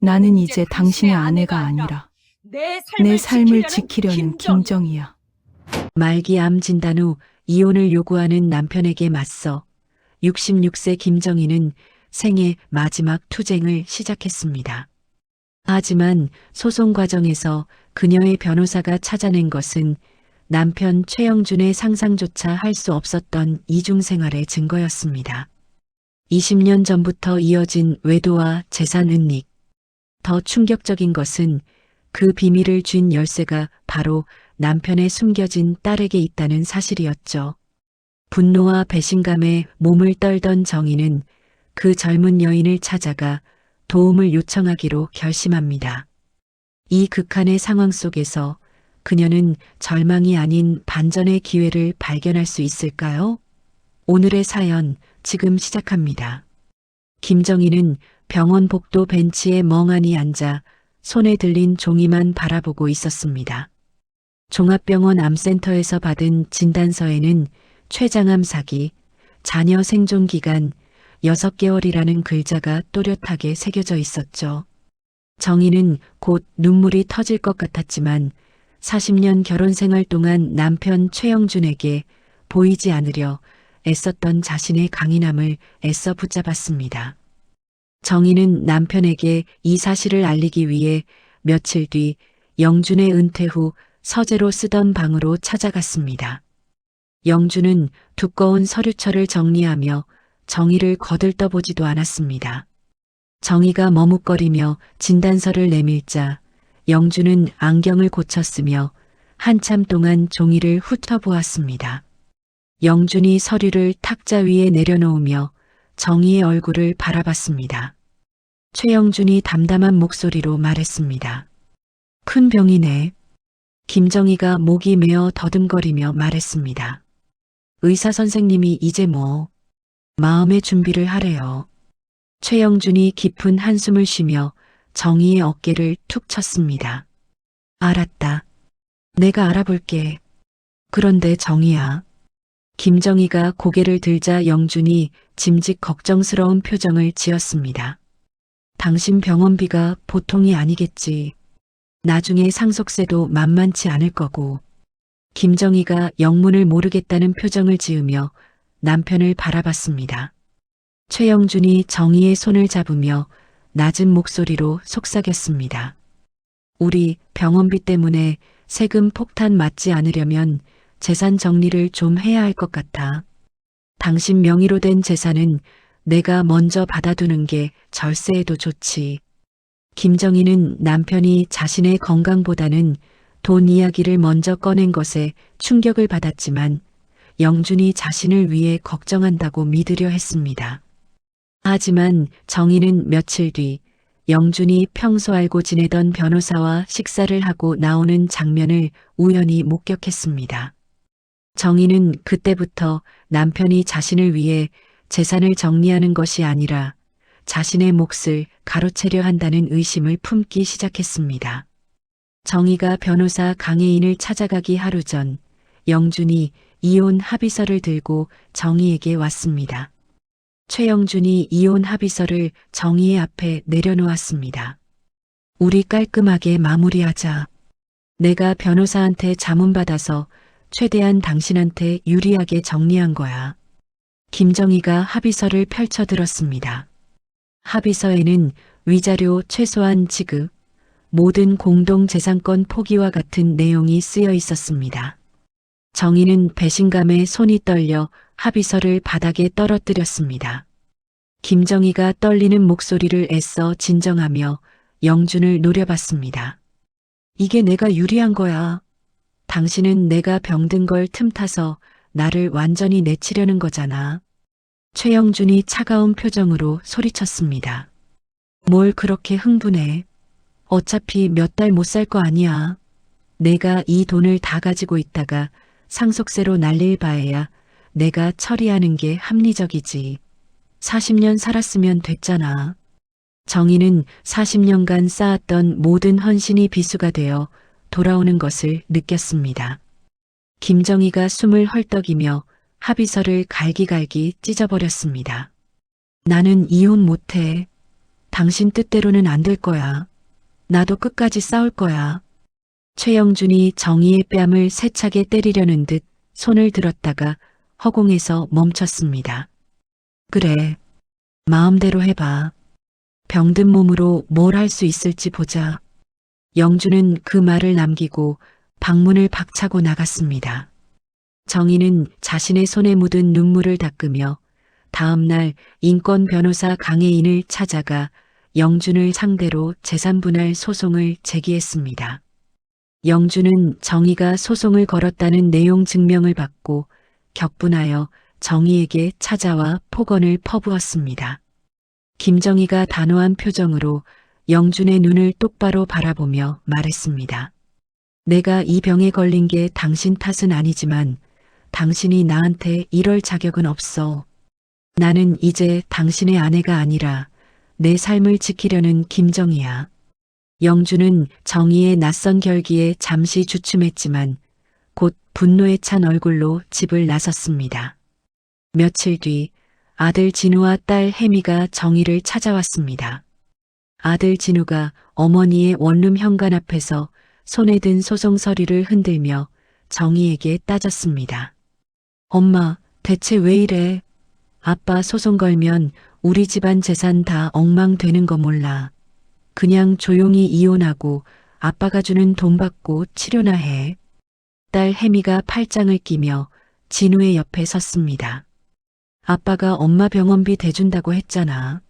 나는 이제 당신의 아내가 아니라 내 삶을 지키려는 김정희야. 말기 암 진단 후 이혼을 요구하는 남편에게 맞서 66세 김정희는 생애 마지막 투쟁을 시작했습니다. 하지만 소송 과정에서 그녀의 변호사가 찾아낸 것은 남편 최영준의 상상조차 할 수 없었던 이중생활의 증거였습니다. 20년 전부터 이어진 외도와 재산 은닉. 더 충격적인 것은 그 비밀을 쥔 열쇠가 바로 남편의 숨겨진 딸에게 있다는 사실이었죠. 분노와 배신감에 몸을 떨던 정희는 그 젊은 여인을 찾아가 도움을 요청하기로 결심합니다. 이 극한의 상황 속에서 그녀는 절망이 아닌 반전의 기회를 발견할 수 있을까요? 오늘의 사연 지금 시작합니다. 김정희는 병원 복도 벤치에 멍하니 앉아 손에 들린 종이만 바라보고 있었습니다. 종합병원 암센터에서 받은 진단서에는 췌장암 사기, 자녀 생존 기간 6개월이라는 글자가 또렷하게 새겨져 있었죠. 정희는 곧 눈물이 터질 것 같았지만 40년 결혼 생활 동안 남편 최영준에게 보이지 않으려 애썼던 자신의 강인함을 애써 붙잡았습니다. 정희는 남편에게 이 사실을 알리기 위해 며칠 뒤 영준의 은퇴 후 서재로 쓰던 방으로 찾아갔습니다. 영준은 두꺼운 서류철을 정리하며 정희를 거들떠보지도 않았습니다. 정희가 머뭇거리며 진단서를 내밀자 영준은 안경을 고쳤으며 한참 동안 종이를 훑어보았습니다. 영준이 서류를 탁자 위에 내려놓으며 정희의 얼굴을 바라봤습니다. 최영준이 담담한 목소리로 말했습니다. 큰 병이네. 김정희가 목이 메어 더듬거리며 말했습니다. 의사 선생님이 이제 마음의 준비를 하래요. 최영준이 깊은 한숨을 쉬며 정희의 어깨를 툭 쳤습니다. 알았다. 내가 알아볼게. 그런데 정희야. 김정희가 고개를 들자 영준이 짐짓 걱정스러운 표정을 지었습니다. 당신 병원비가 보통이 아니겠지. 나중에 상속세도 만만치 않을 거고. 김정희가 영문을 모르겠다는 표정을 지으며 남편을 바라봤습니다. 최영준이 정희의 손을 잡으며 낮은 목소리로 속삭였습니다. 우리 병원비 때문에 세금 폭탄 맞지 않으려면 재산 정리를 좀 해야 할 것 같아. 당신 명의로 된 재산은 내가 먼저 받아두는 게 절세에도 좋지. 김정희는 남편이 자신의 건강보다는 돈 이야기를 먼저 꺼낸 것에 충격을 받았지만 영준이 자신을 위해 걱정한다고 믿으려 했습니다. 하지만 정희는 며칠 뒤 영준이 평소 알고 지내던 변호사와 식사를 하고 나오는 장면을 우연히 목격했습니다. 정희는 그때부터 남편이 자신을 위해 재산을 정리하는 것이 아니라 자신의 몫을 가로채려 한다는 의심을 품기 시작했습니다. 정희가 변호사 강혜인을 찾아가기 하루 전 영준이 이혼 합의서를 들고 정희에게 왔습니다. 최영준이 이혼 합의서를 정희의 앞에 내려놓았습니다. 우리 깔끔하게 마무리하자. 내가 변호사한테 자문받아서 최대한 당신한테 유리하게 정리한 거야. 김정희가 합의서를 펼쳐들었습니다. 합의서에는 위자료 최소한 지급, 모든 공동재산권 포기와 같은 내용이 쓰여 있었습니다. 정희는 배신감에 손이 떨려 합의서를 바닥에 떨어뜨렸습니다. 김정희가 떨리는 목소리를 애써 진정하며 영준을 노려봤습니다. 이게 내가 유리한 거야. 당신은 내가 병든 걸 틈타서 나를 완전히 내치려는 거잖아. 최영준이 차가운 표정으로 소리쳤습니다. 뭘 그렇게 흥분해. 어차피 몇 달 못 살 거 아니야. 내가 이 돈을 다 가지고 있다가 상속세로 날릴 바에야 내가 처리하는 게 합리적이지. 40년 살았으면 됐잖아. 정희는 40년간 쌓았던 모든 헌신이 비수가 되어 돌아오는 것을 느꼈습니다. 김정희가 숨을 헐떡이며 합의서를 갈기갈기 찢어버렸습니다. 나는 이혼 못해. 당신 뜻대로는 안 될 거야. 나도 끝까지 싸울 거야. 최영준이 정희의 뺨을 세차게 때리려는 듯 손을 들었다가 허공에서 멈췄습니다. 그래, 마음대로 해봐. 병든 몸으로 뭘 할 수 있을지 보자. 영준은 그 말을 남기고 방문을 박차고 나갔습니다. 정희는 자신의 손에 묻은 눈물을 닦으며 다음날 인권 변호사 강혜인을 찾아가 영준을 상대로 재산분할 소송을 제기했습니다. 영준은 정희가 소송을 걸었다는 내용 증명을 받고 격분하여 정희에게 찾아와 폭언을 퍼부었습니다. 김정희가 단호한 표정으로 영준의 눈을 똑바로 바라보며 말했습니다. 내가 이 병에 걸린 게 당신 탓은 아니지만 당신이 나한테 이럴 자격은 없어. 나는 이제 당신의 아내가 아니라 내 삶을 지키려는 김정희야. 영준은 정희의 낯선 결기에 잠시 주춤했지만 곧 분노에 찬 얼굴로 집을 나섰습니다. 며칠 뒤 아들 진우와 딸 혜미가 정희를 찾아왔습니다. 아들 진우가 어머니의 원룸 현관 앞에서 손에 든 소송 서류를 흔들며 정희에게 따졌습니다. 엄마, 대체 왜 이래? 아빠 소송 걸면 우리 집안 재산 다 엉망되는 거 몰라. 그냥 조용히 이혼하고 아빠가 주는 돈 받고 치료나 해. 딸 혜미가 팔짱을 끼며 진우의 옆에 섰습니다. 아빠가 엄마 병원비 대준다고 했잖아.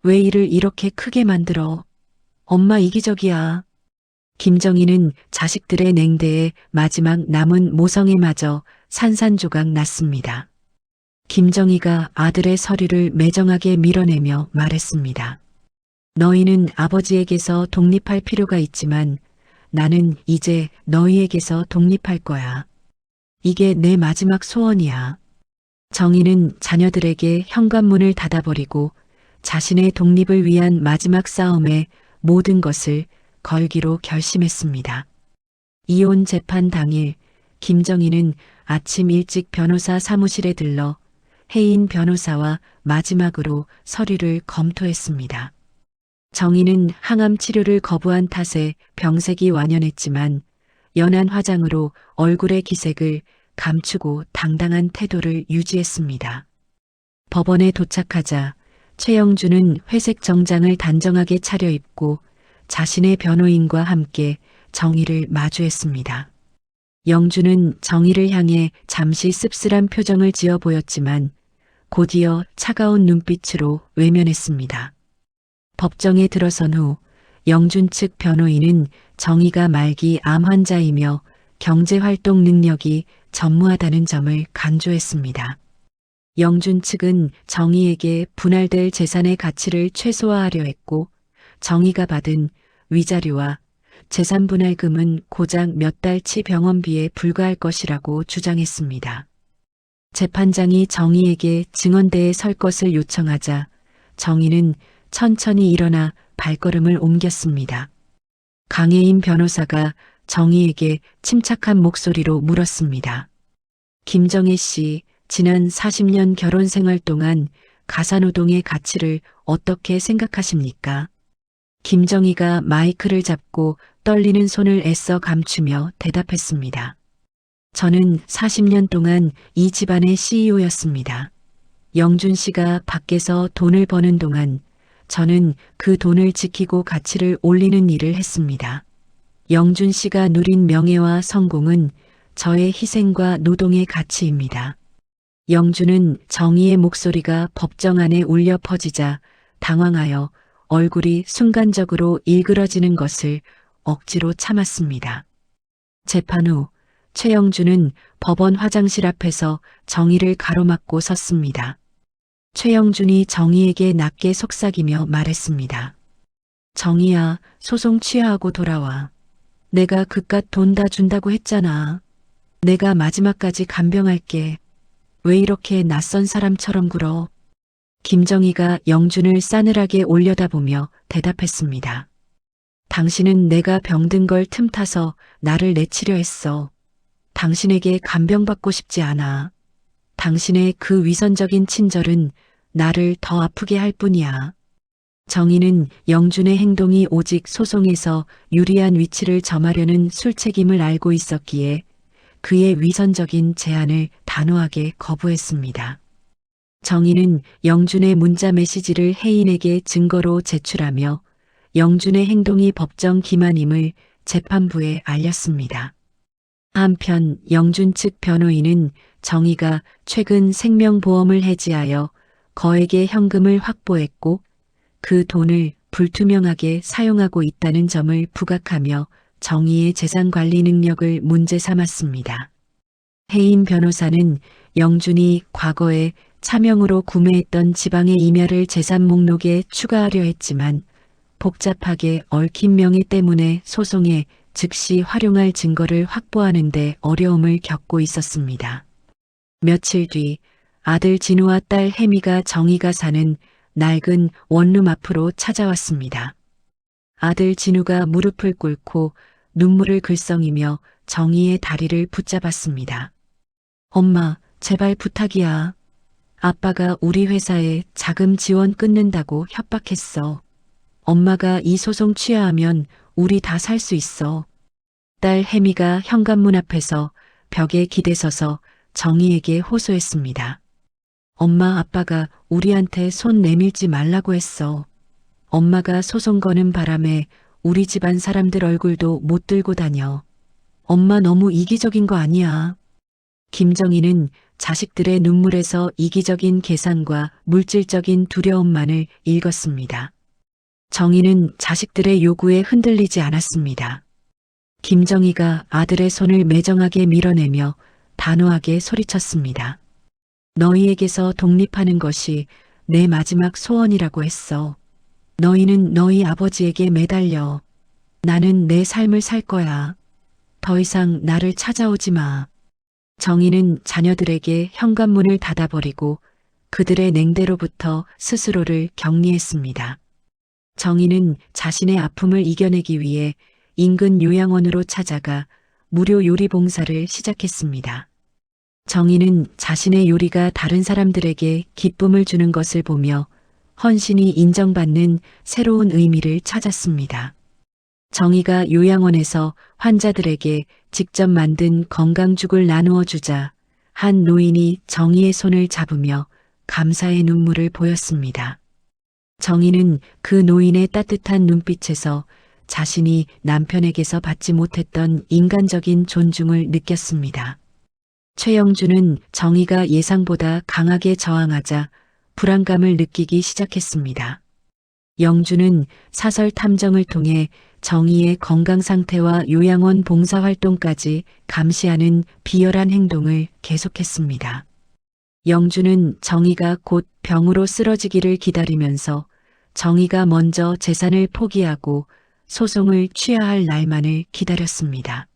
왜 일을 이렇게 크게 만들어? 엄마 이기적이야. 김정희는 자식들의 냉대에 마지막 남은 모성에 마저 산산조각 났습니다. 김정희가 아들의 서류를 매정하게 밀어내며 말했습니다. 너희는 아버지에게서 독립할 필요가 있지만 나는 이제 너희에게서 독립할 거야. 이게 내 마지막 소원이야. 정희는 자녀들에게 현관문을 닫아버리고 자신의 독립을 위한 마지막 싸움에 모든 것을 걸기로 결심했습니다. 이혼 재판 당일 김정희는 아침 일찍 변호사 사무실에 들러 혜인 변호사와 마지막으로 서류를 검토했습니다. 정희는 항암 치료를 거부한 탓에 병색이 완연했지만 연한 화장으로 얼굴의 기색을 감추고 당당한 태도를 유지했습니다. 법원에 도착하자 최영준은 회색 정장을 단정하게 차려입고 자신의 변호인과 함께 정희를 마주했습니다. 영준은 정희를 향해 잠시 씁쓸한 표정을 지어 보였지만 곧이어 차가운 눈빛으로 외면했습니다. 법정에 들어선 후 영준 측 변호인은 정희가 말기 암 환자이며 경제활동 능력이 전무하다는 점을 강조했습니다. 영준 측은 정희에게 분할될 재산의 가치를 최소화하려 했고 정희가 받은 위자료와 재산분할금은 고작 몇 달치 병원비에 불과할 것이라고 주장했습니다. 재판장이 정희에게 증언대에 설 것을 요청하자 정희는 천천히 일어나 발걸음을 옮겼습니다. 강혜인 변호사가 정희에게 침착한 목소리로 물었습니다. 김정희 씨, 지난 40년 결혼 생활 동안 가사노동의 가치를 어떻게 생각하십니까? 김정희가 마이크를 잡고 떨리는 손을 애써 감추며 대답했습니다. 저는 40년 동안 이 집안의 CEO였습니다. 영준 씨가 밖에서 돈을 버는 동안 저는 그 돈을 지키고 가치를 올리는 일을 했습니다. 영준 씨가 누린 명예와 성공은 저의 희생과 노동의 가치입니다. 영준은 정희의 목소리가 법정 안에 울려 퍼지자 당황하여 얼굴이 순간적으로 일그러지는 것을 억지로 참았습니다. 재판 후 최영준은 법원 화장실 앞에서 정희를 가로막고 섰습니다. 최영준이 정희에게 낮게 속삭이며 말했습니다. 정희야, 소송 취하하고 돌아와. 내가 그깟 돈 다 준다고 했잖아. 내가 마지막까지 간병할게. 왜 이렇게 낯선 사람처럼 굴어? 김정희가 영준을 싸늘하게 올려다보며 대답했습니다. 당신은 내가 병든 걸 틈타서 나를 내치려 했어. 당신에게 간병받고 싶지 않아. 당신의 그 위선적인 친절은 나를 더 아프게 할 뿐이야. 정희는 영준의 행동이 오직 소송에서 유리한 위치를 점하려는 술책임을 알고 있었기에 그의 위선적인 제안을 단호하게 거부했습니다. 정희는 영준의 문자 메시지를 혜인에게 증거로 제출하며 영준의 행동이 법정 기만임을 재판부에 알렸습니다. 한편 영준 측 변호인은 정희가 최근 생명보험을 해지하여 거액의 현금을 확보했고 그 돈을 불투명하게 사용하고 있다는 점을 부각하며 정희의 재산 관리 능력을 문제 삼았습니다. 혜인 변호사는 영준이 과거에 차명으로 구매했던 지방의 임야를 재산 목록에 추가하려 했지만 복잡하게 얽힌 명의 때문에 소송에 즉시 활용할 증거를 확보하는 데 어려움을 겪고 있었습니다. 며칠 뒤 아들 진우와 딸 혜미가 정희가 사는 낡은 원룸 앞으로 찾아왔습니다. 아들 진우가 무릎을 꿇고 눈물을 글썽이며 정희의 다리를 붙잡았습니다. 엄마, 제발 부탁이야. 아빠가 우리 회사에 자금 지원 끊는다고 협박했어. 엄마가 이 소송 취하하면 우리 다 살 수 있어. 딸 혜미가 현관문 앞에서 벽에 기대서서 정희에게 호소했습니다. 엄마, 아빠가 우리한테 손 내밀지 말라고 했어. 엄마가 소송 거는 바람에 우리 집안 사람들 얼굴도 못 들고 다녀. 엄마 너무 이기적인 거 아니야. 김정희는 자식들의 눈물에서 이기적인 계산과 물질적인 두려움만을 읽었습니다. 정희는 자식들의 요구에 흔들리지 않았습니다. 김정희가 아들의 손을 매정하게 밀어내며 단호하게 소리쳤습니다. 너희에게서 독립하는 것이 내 마지막 소원이라고 했어. 너희는 너희 아버지에게 매달려. 나는 내 삶을 살 거야. 더 이상 나를 찾아오지 마. 정희는 자녀들에게 현관문을 닫아버리고 그들의 냉대로부터 스스로를 격리했습니다. 정희는 자신의 아픔을 이겨내기 위해 인근 요양원으로 찾아가 무료 요리 봉사를 시작했습니다. 정희는 자신의 요리가 다른 사람들에게 기쁨을 주는 것을 보며 헌신이 인정받는 새로운 의미를 찾았습니다. 정희가 요양원에서 환자들에게 직접 만든 건강죽을 나누어 주자 한 노인이 정희의 손을 잡으며 감사의 눈물을 보였습니다. 정희는 그 노인의 따뜻한 눈빛에서 자신이 남편에게서 받지 못했던 인간적인 존중을 느꼈습니다. 최영준은 정희가 예상보다 강하게 저항하자 불안감을 느끼기 시작했습니다. 영준은 사설 탐정을 통해 정희의 건강 상태와 요양원 봉사활동까지 감시하는 비열한 행동을 계속했습니다. 영준은 정희가 곧 병으로 쓰러지기를 기다리면서 정희가 먼저 재산을 포기하고 소송을 취하할 날만을 기다렸습니다.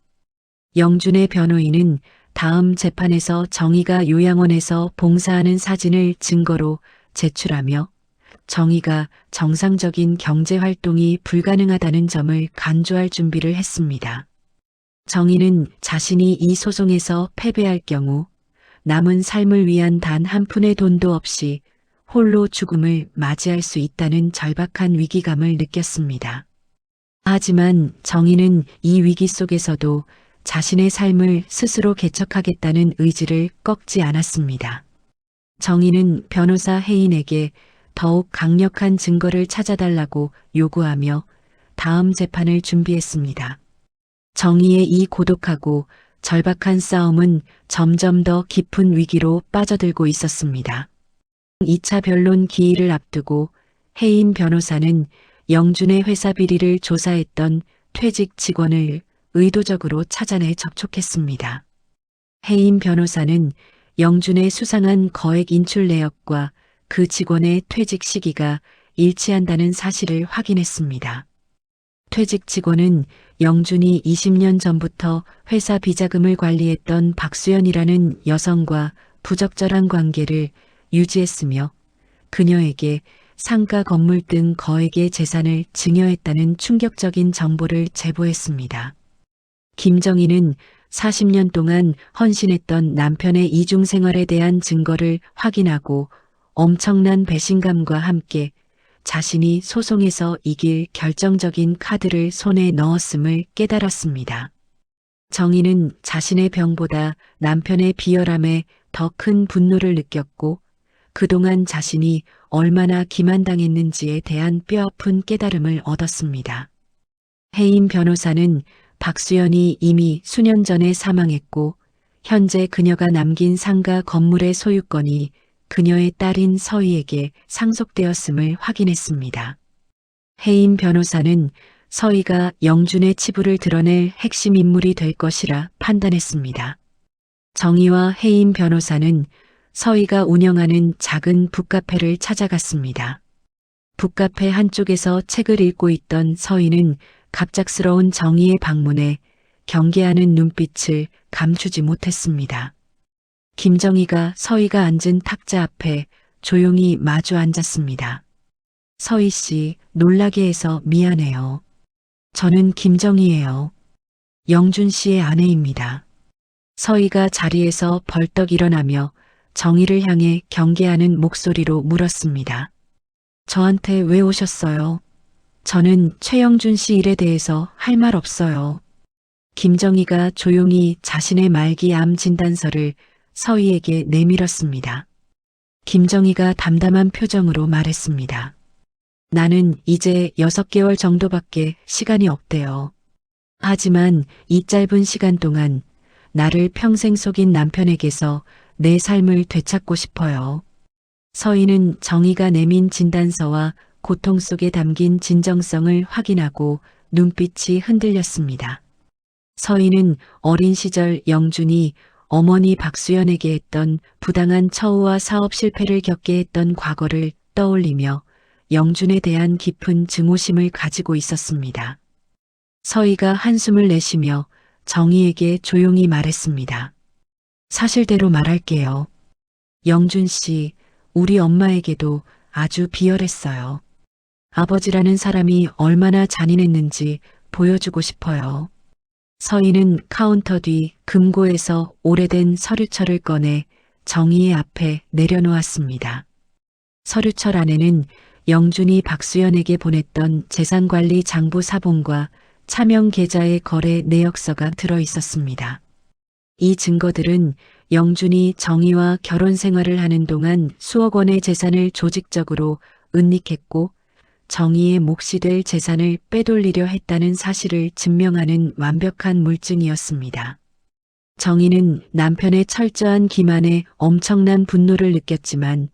영준의 변호인은 다음 재판에서 정희가 요양원에서 봉사하는 사진을 증거로 제출하며 정희가 정상적인 경제활동이 불가능하다는 점을 간주할 준비를 했습니다. 정희는 자신이 이 소송에서 패배할 경우 남은 삶을 위한 단 한 푼의 돈도 없이 홀로 죽음을 맞이할 수 있다는 절박한 위기감을 느꼈습니다. 하지만 정희는 이 위기 속에서도 자신의 삶을 스스로 개척하겠다는 의지를 꺾지 않았습니다. 정희는 변호사 혜인에게 더욱 강력한 증거를 찾아달라고 요구하며 다음 재판을 준비했습니다. 정희의 이 고독하고 절박한 싸움은 점점 더 깊은 위기로 빠져들고 있었습니다. 2차 변론 기일을 앞두고 혜인 변호사는 영준의 회사 비리를 조사했던 퇴직 직원을 의도적으로 찾아내 접촉했습니다. 혜인 변호사는 영준의 수상한 거액 인출 내역과 그 직원의 퇴직 시기가 일치한다는 사실을 확인했습니다. 퇴직 직원은 영준이 20년 전부터 회사 비자금을 관리했던 박수연이라는 여성과 부적절한 관계를 유지했으며 그녀에게 상가 건물 등 거액의 재산을 증여했다는 충격적인 정보를 제보했습니다. 김정희는 40년 동안 헌신했던 남편의 이중 생활에 대한 증거를 확인하고 엄청난 배신감과 함께 자신이 소송에서 이길 결정적인 카드를 손에 넣었음을 깨달았습니다. 정희는 자신의 병보다 남편의 비열함에 더 큰 분노를 느꼈고 그동안 자신이 얼마나 기만당했는지에 대한 뼈아픈 깨달음을 얻었습니다. 해임 변호사는 박수연이 이미 수년 전에 사망했고 현재 그녀가 남긴 상가 건물의 소유권이 그녀의 딸인 서희에게 상속되었음을 확인했습니다. 해임 변호사는 서희가 영준의 치부를 드러낼 핵심 인물이 될 것이라 판단했습니다. 정희와 해임 변호사는 서희가 운영하는 작은 북카페를 찾아갔습니다. 북카페 한쪽에서 책을 읽고 있던 서희는 갑작스러운 정희의 방문에 경계하는 눈빛을 감추지 못했습니다. 김정희가 서희가 앉은 탁자 앞에 조용히 마주 앉았습니다. 서희 씨, 놀라게 해서 미안해요. 저는 김정희예요. 영준 씨의 아내입니다. 서희가 자리에서 벌떡 일어나며 정희를 향해 경계하는 목소리로 물었습니다. 저한테 왜 오셨어요? 저는 최영준 씨 일에 대해서 할 말 없어요. 김정희가 조용히 자신의 말기 암 진단서를 서희에게 내밀었습니다. 김정희가 담담한 표정으로 말했습니다. 나는 이제 6개월 정도밖에 시간이 없대요. 하지만 이 짧은 시간 동안 나를 평생 속인 남편에게서 내 삶을 되찾고 싶어요. 서희는 정희가 내민 진단서와 고통 속에 담긴 진정성을 확인하고 눈빛이 흔들렸습니다. 서희는 어린 시절 영준이 어머니 박수연에게 했던 부당한 처우와 사업 실패를 겪게 했던 과거를 떠올리며 영준에 대한 깊은 증오심을 가지고 있었습니다. 서희가 한숨을 내쉬며 정희에게 조용히 말했습니다. 사실대로 말할게요. 영준 씨, 우리 엄마에게도 아주 비열했어요. 아버지라는 사람이 얼마나 잔인했는지 보여주고 싶어요. 서희는 카운터 뒤 금고에서 오래된 서류철을 꺼내 정희의 앞에 내려놓았습니다. 서류철 안에는 영준이 박수연에게 보냈던 재산관리 장부 사본과 차명 계좌의 거래 내역서가 들어 있었습니다. 이 증거들은 영준이 정희와 결혼 생활을 하는 동안 수억 원의 재산을 조직적으로 은닉했고 정희의 몫이 될 재산을 빼돌리려 했다는 사실을 증명하는 완벽한 물증이었습니다. 정희는 남편의 철저한 기만에 엄청난 분노를 느꼈지만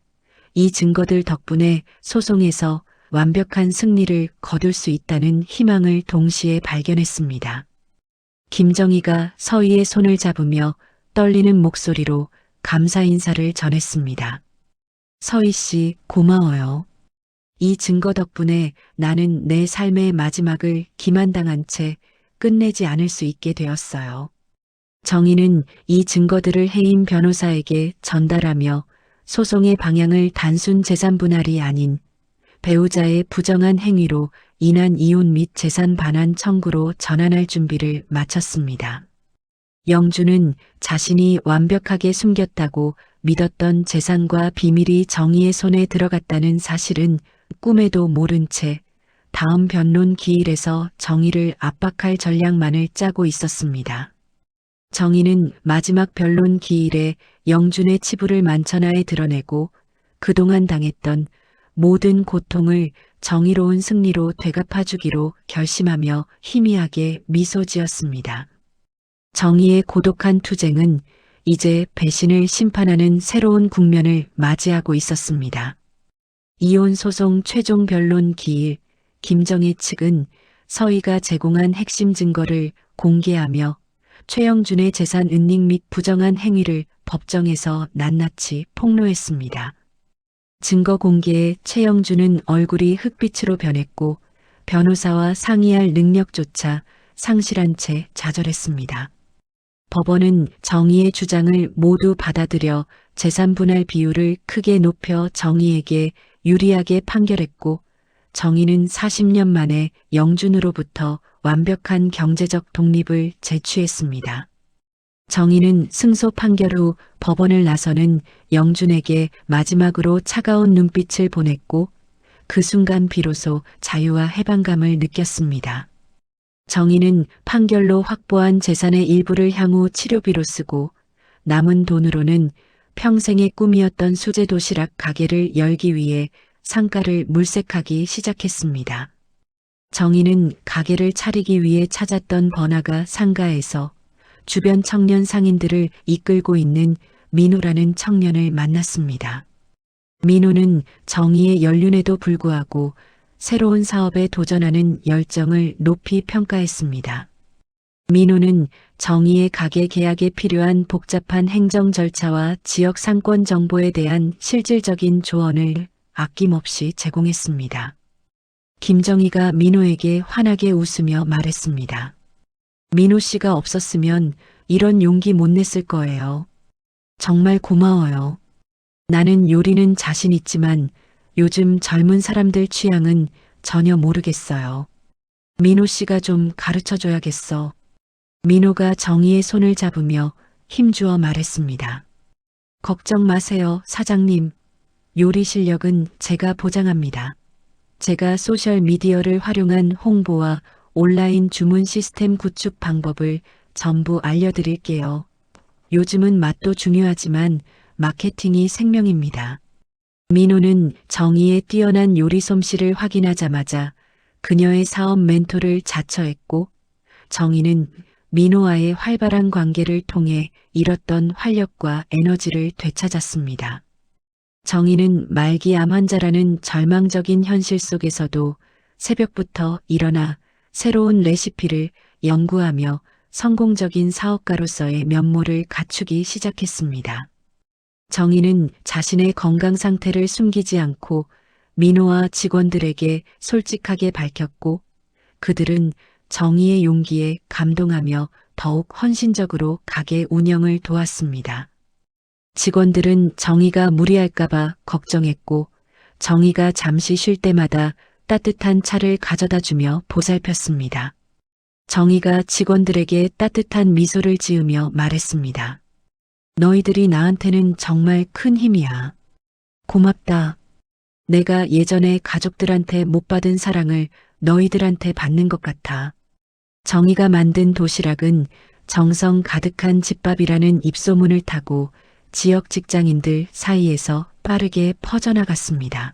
이 증거들 덕분에 소송에서 완벽한 승리를 거둘 수 있다는 희망을 동시에 발견했습니다. 김정희가 서희의 손을 잡으며 떨리는 목소리로 감사 인사를 전했습니다. 서희 씨, 고마워요. 이 증거 덕분에 나는 내 삶의 마지막을 기만당한 채 끝내지 않을 수 있게 되었어요. 정희는 이 증거들을 해임 변호사에게 전달하며 소송의 방향을 단순 재산 분할이 아닌 배우자의 부정한 행위로 인한 이혼 및 재산 반환 청구로 전환할 준비를 마쳤습니다. 영준은 자신이 완벽하게 숨겼다고 믿었던 재산과 비밀이 정희의 손에 들어갔다는 사실은 꿈에도 모른 채 다음 변론 기일에서 정희를 압박할 전략만을 짜고 있었습니다. 정희는 마지막 변론 기일에 영준의 치부를 만천하에 드러내고 그동안 당했던 모든 고통을 정의로운 승리로 되갚아주기로 결심하며 희미하게 미소 지었습니다. 정희의 고독한 투쟁은 이제 배신을 심판하는 새로운 국면을 맞이하고 있었습니다. 이혼 소송 최종 변론 기일, 김정희 측은 서희가 제공한 핵심 증거를 공개하며 최영준의 재산 은닉 및 부정한 행위를 법정에서 낱낱이 폭로했습니다. 증거 공개에 최영준은 얼굴이 흑빛으로 변했고 변호사와 상의할 능력조차 상실한 채 좌절했습니다. 법원은 정희의 주장을 모두 받아들여 재산 분할 비율을 크게 높여 정희에게 유리하게 판결했고 정희는 40년 만에 영준으로부터 완벽한 경제적 독립을 쟁취했습니다. 정희는 승소 판결 후 법원을 나서는 영준에게 마지막으로 차가운 눈빛을 보냈고 그 순간 비로소 자유와 해방감을 느꼈습니다. 정희는 판결로 확보한 재산의 일부를 향후 치료비로 쓰고 남은 돈으로는 평생의 꿈이었던 수제 도시락 가게를 열기 위해 상가를 물색하기 시작했습니다. 정희는 가게를 차리기 위해 찾았던 번화가 상가에서 주변 청년 상인들을 이끌고 있는 민호라는 청년을 만났습니다. 민호는 정희의 연륜에도 불구하고 새로운 사업에 도전하는 열정을 높이 평가했습니다. 민호는 정희의 가게 계약에 필요한 복잡한 행정 절차와 지역 상권 정보에 대한 실질적인 조언을 아낌없이 제공했습니다. 김정희가 민호에게 환하게 웃으며 말했습니다. 민호 씨가 없었으면 이런 용기 못 냈을 거예요. 정말 고마워요. 나는 요리는 자신 있지만 요즘 젊은 사람들 취향은 전혀 모르겠어요. 민호 씨가 좀 가르쳐 줘야겠어. 민호가 정희의 손을 잡으며 힘주어 말했습니다. 걱정 마세요, 사장님. 요리 실력은 제가 보장합니다. 제가 소셜미디어를 활용한 홍보와 온라인 주문 시스템 구축 방법을 전부 알려드릴게요. 요즘은 맛도 중요하지만 마케팅이 생명입니다. 민호는 정희의 뛰어난 요리 솜씨를 확인하자마자 그녀의 사업 멘토를 자처했고 정희는 민호와의 활발한 관계를 통해 잃었던 활력과 에너지를 되찾았습니다. 정희는 말기 암 환자라는 절망적인 현실 속에서도 새벽부터 일어나 새로운 레시피를 연구하며 성공적인 사업가로서의 면모를 갖추기 시작했습니다. 정희는 자신의 건강 상태를 숨기지 않고 민호와 직원들에게 솔직하게 밝혔고 그들은 정희의 용기에 감동하며 더욱 헌신적으로 가게 운영을 도왔습니다. 직원들은 정희가 무리할까봐 걱정했고 정희가 잠시 쉴 때마다 따뜻한 차를 가져다 주며 보살폈습니다. 정희가 직원들에게 따뜻한 미소를 지으며 말했습니다. 너희들이 나한테는 정말 큰 힘이야. 고맙다. 내가 예전에 가족들한테 못 받은 사랑을 너희들한테 받는 것 같아. 정희가 만든 도시락은 정성 가득한 집밥이라는 입소문을 타고 지역 직장인들 사이에서 빠르게 퍼져나갔습니다.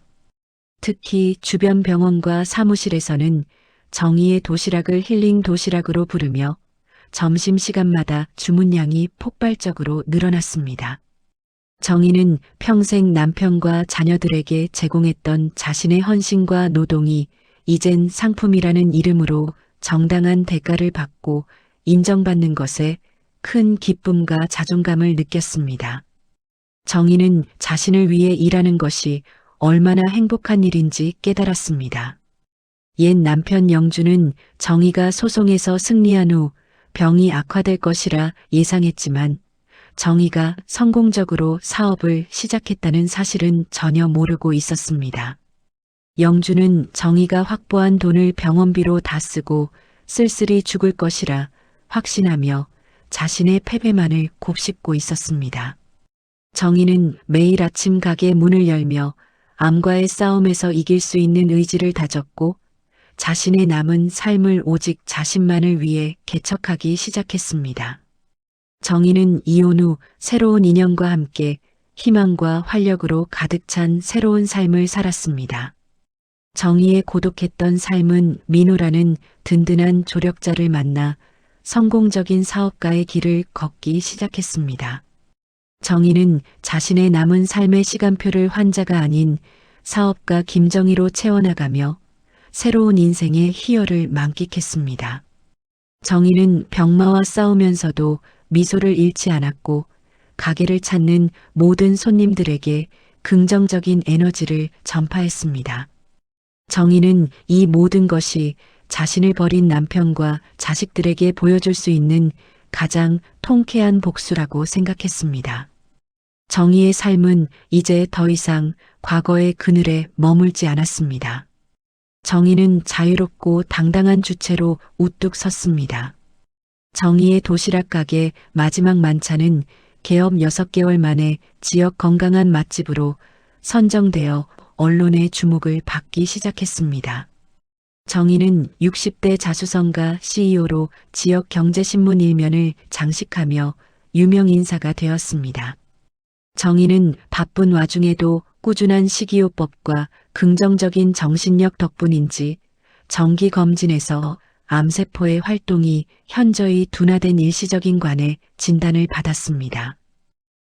특히 주변 병원과 사무실에서는 정희의 도시락을 힐링 도시락으로 부르며 점심시간마다 주문량이 폭발적으로 늘어났습니다. 정희는 평생 남편과 자녀들에게 제공했던 자신의 헌신과 노동이 이젠 상품이라는 이름으로 정당한 대가를 받고 인정받는 것에 큰 기쁨과 자존감을 느꼈습니다. 정희는 자신을 위해 일하는 것이 얼마나 행복한 일인지 깨달았습니다. 옛 남편 영주는 정희가 소송에서 승리한 후 병이 악화될 것이라 예상했지만 정희가 성공적으로 사업을 시작했다는 사실은 전혀 모르고 있었습니다. 영주는 정희가 확보한 돈을 병원비로 다 쓰고 쓸쓸히 죽을 것이라 확신하며 자신의 패배만을 곱씹고 있었습니다. 정희는 매일 아침 가게 문을 열며 암과의 싸움에서 이길 수 있는 의지를 다졌고 자신의 남은 삶을 오직 자신만을 위해 개척하기 시작했습니다. 정희는 이혼 후 새로운 인연과 함께 희망과 활력으로 가득 찬 새로운 삶을 살았습니다. 정희의 고독했던 삶은 민호라는 든든한 조력자를 만나 성공적인 사업가의 길을 걷기 시작했습니다. 정희는 자신의 남은 삶의 시간표를 환자가 아닌 사업가 김정희로 채워나가며 새로운 인생의 희열을 만끽했습니다. 정희는 병마와 싸우면서도 미소를 잃지 않았고 가게를 찾는 모든 손님들에게 긍정적인 에너지를 전파했습니다. 정희는 이 모든 것이 자신을 버린 남편과 자식들에게 보여줄 수 있는 가장 통쾌한 복수라고 생각했습니다. 정희의 삶은 이제 더 이상 과거의 그늘에 머물지 않았습니다. 정희는 자유롭고 당당한 주체로 우뚝 섰습니다. 정희의 도시락 가게 마지막 만찬은 개업 6개월 만에 지역 건강한 맛집으로 선정되어 언론의 주목을 받기 시작했습니다. 정희는 60대 자수성가 CEO로 지역 경제신문 일면을 장식하며 유명 인사가 되었습니다. 정희는 바쁜 와중에도 꾸준한 식이요법과 긍정적인 정신력 덕분인지 정기검진에서 암세포의 활동이 현저히 둔화된 일시적인 관에 진단을 받았습니다.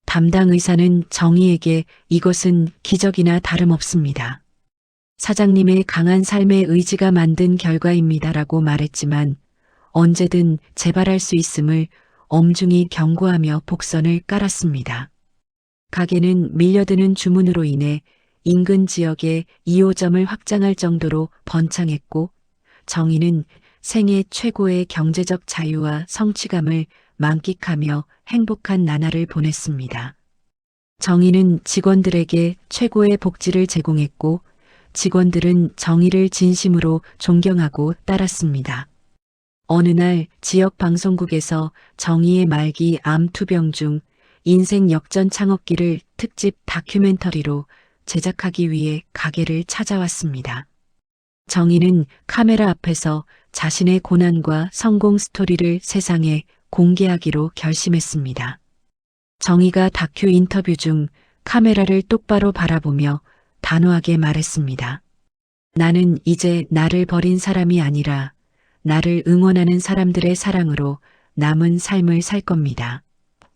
담당 의사는 정희에게 이것은 기적이나 다름없습니다. 사장님의 강한 삶의 의지가 만든 결과입니다라고 말했지만 언제든 재발할 수 있음을 엄중히 경고하며 복선을 깔았습니다. 가게는 밀려드는 주문으로 인해 인근 지역에 2호점을 확장할 정도로 번창했고 정희는 생애 최고의 경제적 자유와 성취감을 만끽하며 행복한 나날을 보냈습니다. 정희는 직원들에게 최고의 복지를 제공했고 직원들은 정희를 진심으로 존경하고 따랐습니다. 어느 날 지역 방송국에서 정희의 말기 암 투병 중 인생 역전 창업기를 특집 다큐멘터리로 제작하기 위해 가게를 찾아왔습니다. 정희는 카메라 앞에서 자신의 고난과 성공 스토리를 세상에 공개하기로 결심했습니다. 정희가 다큐 인터뷰 중 카메라를 똑바로 바라보며 단호하게 말했습니다. 나는 이제 나를 버린 사람이 아니라 나를 응원하는 사람들의 사랑으로 남은 삶을 살 겁니다.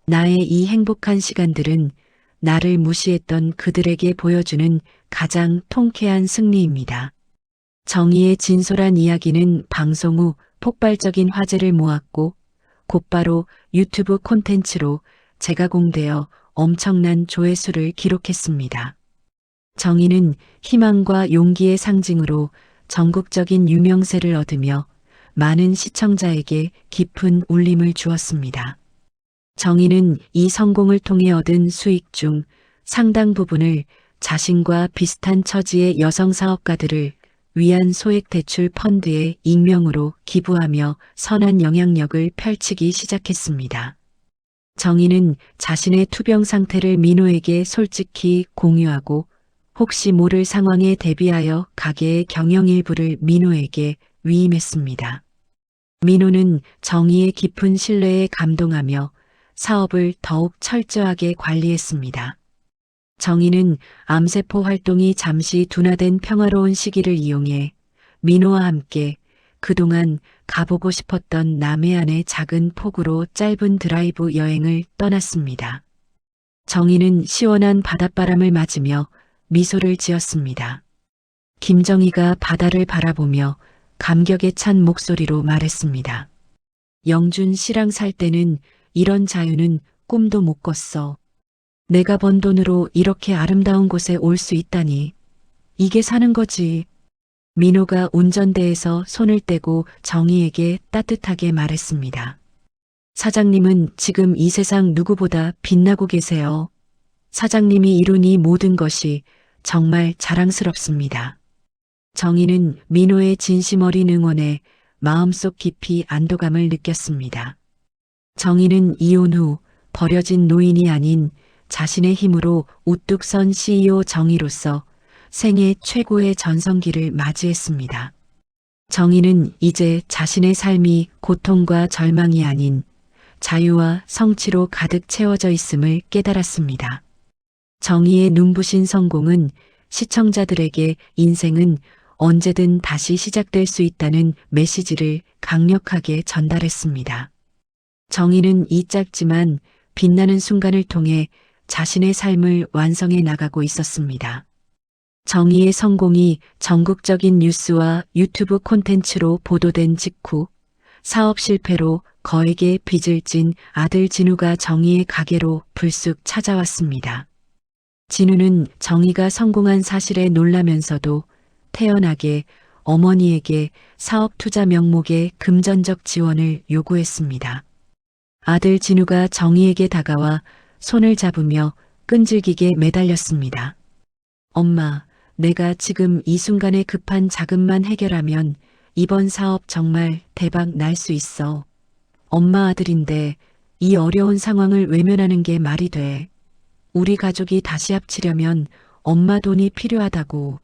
나의 이 행복한 시간들은 나를 무시했던 그들에게 보여주는 가장 통쾌한 승리입니다. 정희의 진솔한 이야기는 방송 후 폭발적인 화제를 모았고 곧바로 유튜브 콘텐츠로 재가공되어 엄청난 조회수를 기록했습니다. 정희는 희망과 용기의 상징으로 전국적인 유명세를 얻으며 많은 시청자에게 깊은 울림을 주었습니다. 정희는 이 성공을 통해 얻은 수익 중 상당 부분을 자신과 비슷한 처지의 여성 사업가들을 위한 소액대출 펀드에 익명으로 기부하며 선한 영향력을 펼치기 시작했습니다. 정희는 자신의 투병 상태를 민호에게 솔직히 공유하고 혹시 모를 상황에 대비하여 가게의 경영 일부를 민호에게 위임했습니다. 민호는 정희의 깊은 신뢰에 감동하며 사업을 더욱 철저하게 관리했습니다. 정희는 암세포 활동이 잠시 둔화된 평화로운 시기를 이용해 민호와 함께 그동안 가보고 싶었던 남해안의 작은 폭우로 짧은 드라이브 여행을 떠났습니다. 정희는 시원한 바닷바람을 맞으며 미소를 지었습니다. 김정희가 바다를 바라보며 감격에 찬 목소리로 말했습니다. 영준 씨랑 살 때는 이런 자유는 꿈도 못 꿨어. 내가 번 돈으로 이렇게 아름다운 곳에 올 수 있다니. 이게 사는 거지. 민호가 운전대에서 손을 떼고 정희에게 따뜻하게 말했습니다. 사장님은 지금 이 세상 누구보다 빛나고 계세요. 사장님이 이룬 이 모든 것이 정말 자랑스럽습니다. 정희는 민호의 진심 어린 응원에 마음속 깊이 안도감을 느꼈습니다. 정희는 이혼 후 버려진 노인이 아닌 자신의 힘으로 우뚝 선 CEO 정희로서 생애 최고의 전성기를 맞이했습니다. 정희는 이제 자신의 삶이 고통과 절망이 아닌 자유와 성취로 가득 채워져 있음을 깨달았습니다. 정희의 눈부신 성공은 시청자들에게 인생은 언제든 다시 시작될 수 있다는 메시지를 강력하게 전달했습니다. 정희는 이 짧지만 빛나는 순간을 통해 자신의 삶을 완성해 나가고 있었습니다. 정희의 성공이 전국적인 뉴스와 유튜브 콘텐츠로 보도된 직후 사업 실패로 거액의 빚을 진 아들 진우가 정희의 가게로 불쑥 찾아왔습니다. 진우는 정희가 성공한 사실에 놀라면서도 태연하게 어머니에게 사업 투자 명목의 금전적 지원을 요구했습니다. 아들 진우가 정희에게 다가와 손을 잡으며 끈질기게 매달렸습니다. 엄마, 내가 지금 이 순간에 급한 자금만 해결하면 이번 사업 정말 대박 날 수 있어. 엄마 아들인데 이 어려운 상황을 외면하는 게 말이 돼. 우리 가족이 다시 합치려면 엄마 돈이 필요하다고.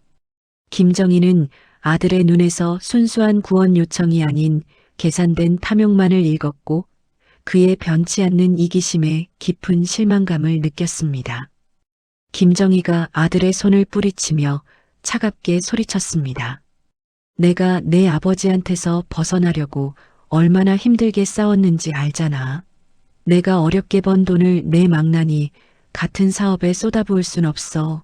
김정희는 아들의 눈에서 순수한 구원 요청이 아닌 계산된 탐욕만을 읽었고 그의 변치 않는 이기심에 깊은 실망감을 느꼈습니다. 김정희가 아들의 손을 뿌리치며 차갑게 소리쳤습니다. 내가 내 아버지한테서 벗어나려고 얼마나 힘들게 싸웠는지 알잖아. 내가 어렵게 번 돈을 내 망나니 같은 사업에 쏟아부을 순 없어.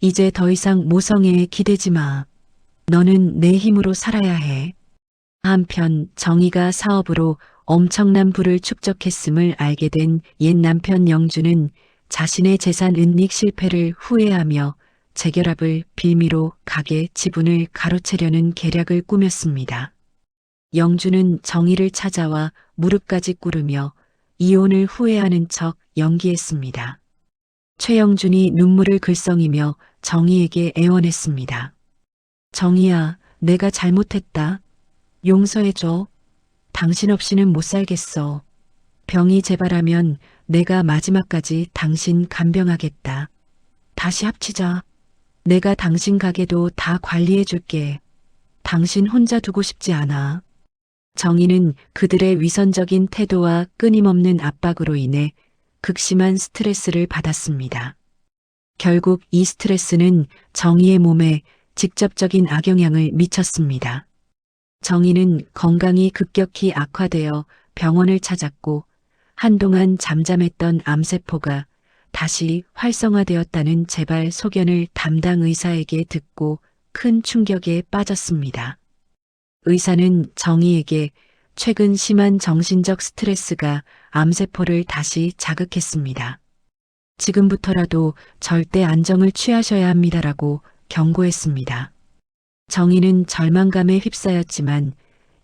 이제 더 이상 모성애에 기대지 마. 너는 내 힘으로 살아야 해. 한편 정희가 사업으로 엄청난 부를 축적했음을 알게 된 옛 남편 영주는 자신의 재산 은닉 실패를 후회하며 재결합을 빌미로 가게 지분을 가로채려는 계략을 꾸몄습니다. 영주는 정희를 찾아와 무릎까지 꿇으며 이혼을 후회하는 척 연기했습니다. 최영준이 눈물을 글썽이며 정희에게 애원했습니다. 정희야, 내가 잘못했다. 용서해줘. 당신 없이는 못 살겠어. 병이 재발하면 내가 마지막까지 당신 간병하겠다. 다시 합치자. 내가 당신 가게도 다 관리해 줄게. 당신 혼자 두고 싶지 않아. 정희는 그들의 위선적인 태도와 끊임없는 압박으로 인해 극심한 스트레스를 받았습니다. 결국 이 스트레스는 정희의 몸에 직접적인 악영향을 미쳤습니다. 정희는 건강이 급격히 악화되어 병원을 찾았고 한동안 잠잠했던 암세포가 다시 활성화되었다는 재발 소견을 담당 의사에게 듣고 큰 충격에 빠졌습니다. 의사는 정희에게 최근 심한 정신적 스트레스가 암세포를 다시 자극했습니다. 지금부터라도 절대 안정을 취하셔야 합니다라고 경고했습니다. 정희는 절망감에 휩싸였지만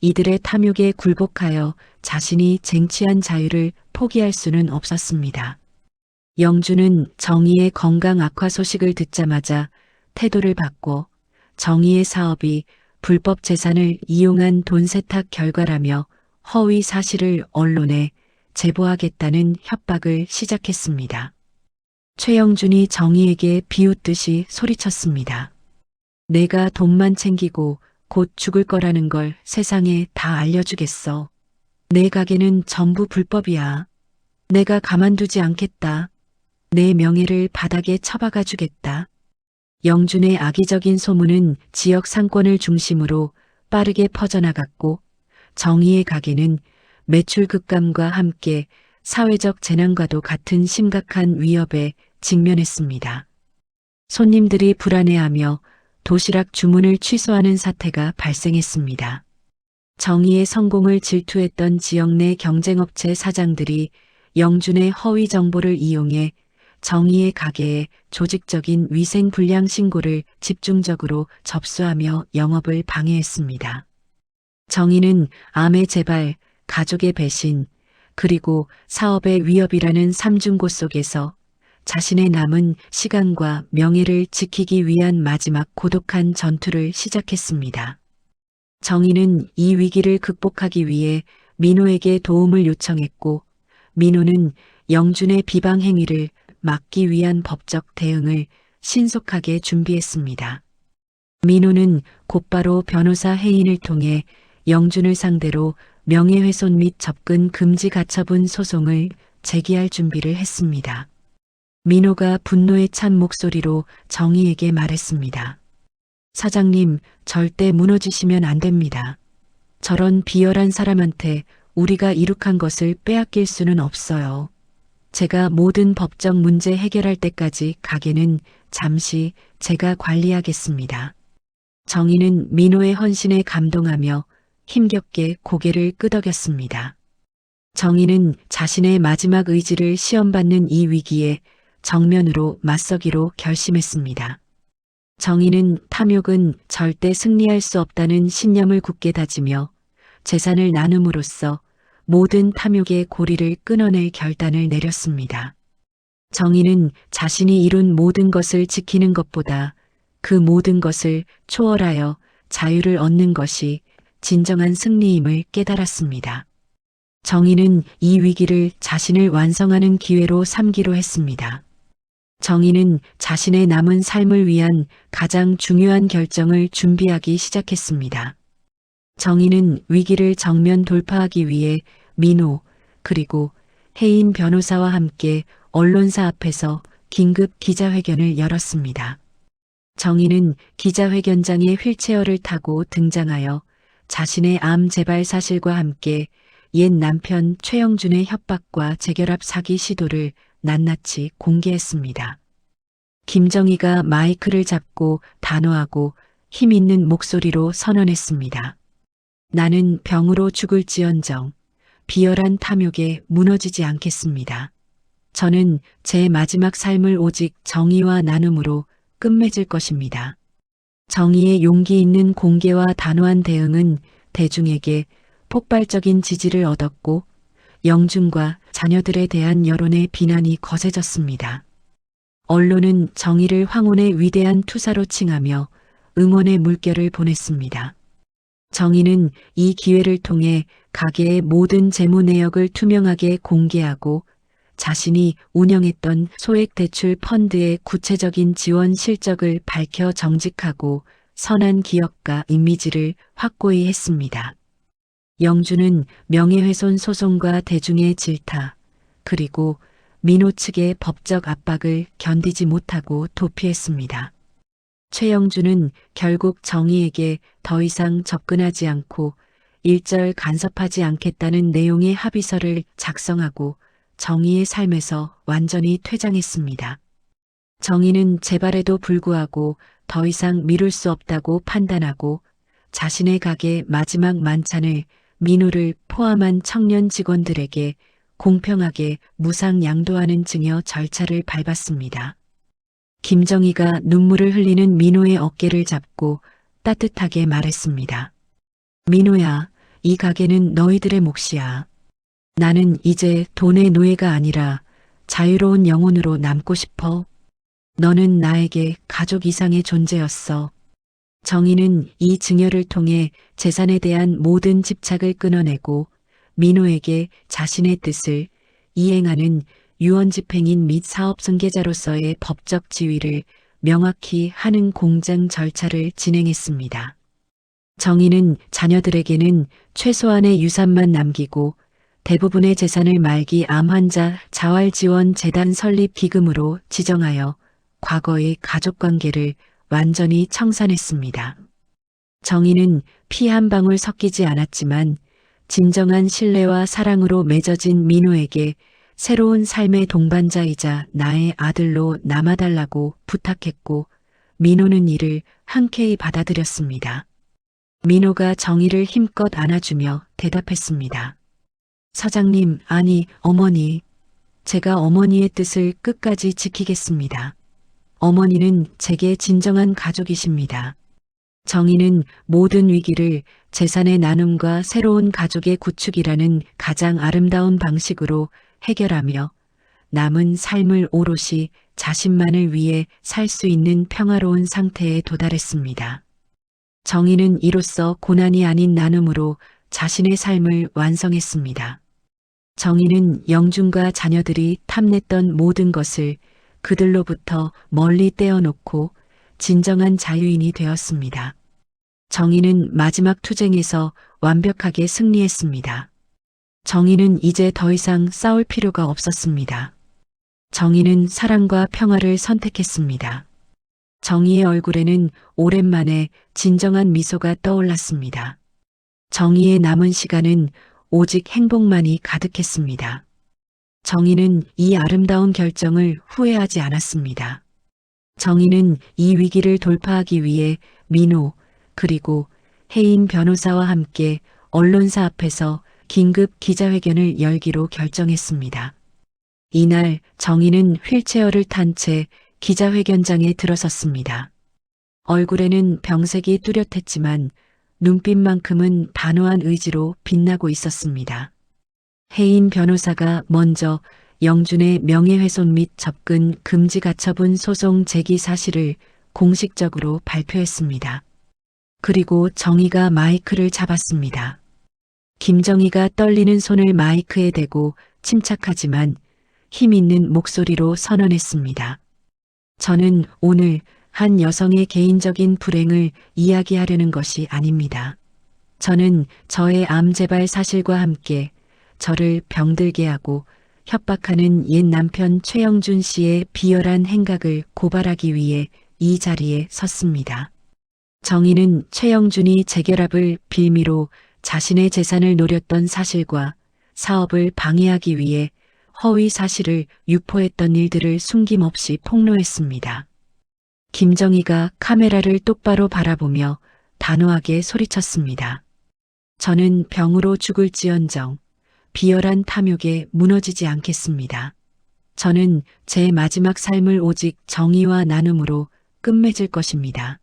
이들의 탐욕에 굴복하여 자신이 쟁취한 자유를 포기할 수는 없었습니다. 영주는 정희의 건강 악화 소식을 듣자마자 태도를 바꿔 정희의 사업이 불법 재산을 이용한 돈 세탁 결과라며 허위 사실을 언론에 제보하겠다는 협박을 시작했습니다. 최영준이 정희에게 비웃듯이 소리쳤습니다. 내가 돈만 챙기고 곧 죽을 거라는 걸 세상에 다 알려주겠어. 내 가게는 전부 불법이야. 내가 가만두지 않겠다. 내 명예를 바닥에 처박아 주겠다. 영준의 악의적인 소문은 지역 상권을 중심으로 빠르게 퍼져나갔고 정희의 가게는 매출 급감과 함께 사회적 재난과도 같은 심각한 위협에 직면했습니다. 손님들이 불안해하며 도시락 주문을 취소하는 사태가 발생했습니다. 정희의 성공을 질투했던 지역 내 경쟁업체 사장들이 영준의 허위 정보를 이용해 정희의 가게에 조직적인 위생 불량 신고를 집중적으로 접수하며 영업을 방해했습니다. 정희는 암의 재발, 가족의 배신, 그리고 사업의 위협이라는 삼중고 속에서 자신의 남은 시간과 명예를 지키기 위한 마지막 고독한 전투를 시작했습니다. 정희는 이 위기를 극복하기 위해 민호에게 도움을 요청했고 민호는 영준의 비방 행위를 막기 위한 법적 대응을 신속하게 준비했습니다. 민호는 곧바로 변호사 해인을 통해 영준을 상대로 명예훼손 및 접근 금지 가처분 소송을 제기할 준비를 했습니다. 민호가 분노에 찬 목소리로 정희에게 말했습니다. 사장님, 절대 무너지시면 안 됩니다. 저런 비열한 사람한테 우리가 이룩한 것을 빼앗길 수는 없어요. 제가 모든 법적 문제 해결할 때까지 가게는 잠시 제가 관리하겠습니다. 정희는 민호의 헌신에 감동하며 힘겹게 고개를 끄덕였습니다. 정희는 자신의 마지막 의지를 시험받는 이 위기에 정면으로 맞서기로 결심했습니다. 정희는 탐욕은 절대 승리할 수 없다는 신념을 굳게 다지며 재산을 나눔으로써 모든 탐욕의 고리를 끊어낼 결단을 내렸습니다. 정희는 자신이 이룬 모든 것을 지키는 것보다 그 모든 것을 초월하여 자유를 얻는 것이 진정한 승리임을 깨달았습니다. 정희는 이 위기를 자신을 완성하는 기회로 삼기로 했습니다. 정희는 자신의 남은 삶을 위한 가장 중요한 결정을 준비하기 시작했습니다. 정희는 위기를 정면 돌파하기 위해 민호 그리고 혜인 변호사와 함께 언론사 앞에서 긴급 기자회견을 열었습니다. 정희는 기자회견장에 휠체어를 타고 등장하여 자신의 암 재발 사실과 함께 옛 남편 최영준의 협박과 재결합 사기 시도를 낱낱이 공개했습니다. 김정희가 마이크를 잡고 단호하고 힘 있는 목소리로 선언했습니다. 나는 병으로 죽을지언정 비열한 탐욕에 무너지지 않겠습니다. 저는 제 마지막 삶을 오직 정의와 나눔으로 끝맺을 것입니다. 정의의 용기 있는 공개와 단호한 대응은 대중에게 폭발적인 지지를 얻었고 영준과 자녀들에 대한 여론의 비난이 거세졌습니다. 언론은 정의를 황혼의 위대한 투사로 칭하며 응원의 물결을 보냈습니다. 정의는 이 기회를 통해 가게의 모든 재무 내역을 투명하게 공개하고 자신이 운영했던 소액 대출 펀드의 구체적인 지원 실적을 밝혀 정직하고 선한 기업가 이미지를 확고히 했습니다. 영주는 명예훼손 소송과 대중의 질타, 그리고 민호 측의 법적 압박을 견디지 못하고 도피했습니다. 최영주는 결국 정의에게 더 이상 접근하지 않고 일절 간섭하지 않겠다는 내용의 합의서를 작성하고 정의의 삶에서 완전히 퇴장했습니다. 정의는 재발에도 불구하고 더 이상 미룰 수 없다고 판단하고 자신의 가게 마지막 만찬을 민호를 포함한 청년 직원들에게 공평하게 무상 양도하는 증여 절차를 밟았습니다. 김정희가 눈물을 흘리는 민호의 어깨를 잡고 따뜻하게 말했습니다. 민호야, 이 가게는 너희들의 몫이야. 나는 이제 돈의 노예가 아니라 자유로운 영혼으로 남고 싶어. 너는 나에게 가족 이상의 존재였어. 정희는 이 증여를 통해 재산에 대한 모든 집착을 끊어내고 민호에게 자신의 뜻을 이행하는 유언집행인 및 사업 승계자로서의 법적 지위를 명확히 하는 공장 절차를 진행했습니다. 정희는 자녀들에게는 최소한의 유산만 남기고 대부분의 재산을 말기 암 환자 자활지원 재단 설립 기금으로 지정하여 과거의 가족관계를 완전히 청산했습니다. 정희는 피 한 방울 섞이지 않았지만 진정한 신뢰와 사랑으로 맺어진 민호에게 새로운 삶의 동반자이자 나의 아들로 남아달라고 부탁했고 민호는 이를 흔쾌히 받아들였습니다. 민호가 정희를 힘껏 안아주며 대답했습니다. 사장님, 아니 어머니, 제가 어머니의 뜻을 끝까지 지키겠습니다. 어머니는 제게 진정한 가족이십니다. 정희는 모든 위기를 재산의 나눔과 새로운 가족의 구축이라는 가장 아름다운 방식으로 해결하며 남은 삶을 오롯이 자신만을 위해 살 수 있는 평화로운 상태에 도달했습니다. 정희는 이로써 고난이 아닌 나눔으로 자신의 삶을 완성했습니다. 정희는 영준과 자녀들이 탐냈던 모든 것을 그들로부터 멀리 떼어놓고 진정한 자유인이 되었습니다. 정희는 마지막 투쟁에서 완벽하게 승리했습니다. 정희는 이제 더 이상 싸울 필요가 없었습니다. 정희는 사랑과 평화를 선택했습니다. 정희의 얼굴에는 오랜만에 진정한 미소가 떠올랐습니다. 정희의 남은 시간은 오직 행복만이 가득했습니다. 정희는 이 아름다운 결정을 후회하지 않았습니다. 정희는 이 위기를 돌파하기 위해 민호 그리고 혜인 변호사와 함께 언론사 앞에서 긴급 기자회견을 열기로 결정했습니다. 이날 정희는 휠체어를 탄 채 기자회견장에 들어섰습니다. 얼굴에는 병색이 뚜렷했지만 눈빛만큼은 단호한 의지로 빛나고 있었습니다. 혜인 변호사가 먼저 영준의 명예훼손 및 접근 금지 가처분 소송 제기 사실을 공식적으로 발표했습니다. 그리고 정희가 마이크를 잡았습니다. 김정희가 떨리는 손을 마이크에 대고 침착하지만 힘 있는 목소리로 선언했습니다. 저는 오늘 한 여성의 개인적인 불행을 이야기하려는 것이 아닙니다. 저는 저의 암 재발 사실과 함께 저를 병들게 하고 협박하는 옛 남편 최영준 씨의 비열한 행각을 고발하기 위해 이 자리에 섰습니다. 정의는 최영준이 재결합을 빌미로 자신의 재산을 노렸던 사실과 사업을 방해하기 위해 허위 사실을 유포했던 일들을 숨김없이 폭로했습니다. 김정희가 카메라를 똑바로 바라보며 단호하게 소리쳤습니다. 저는 병으로 죽을지언정 비열한 탐욕에 무너지지 않겠습니다. 저는 제 마지막 삶을 오직 정의와 나눔으로 끝맺을 것입니다.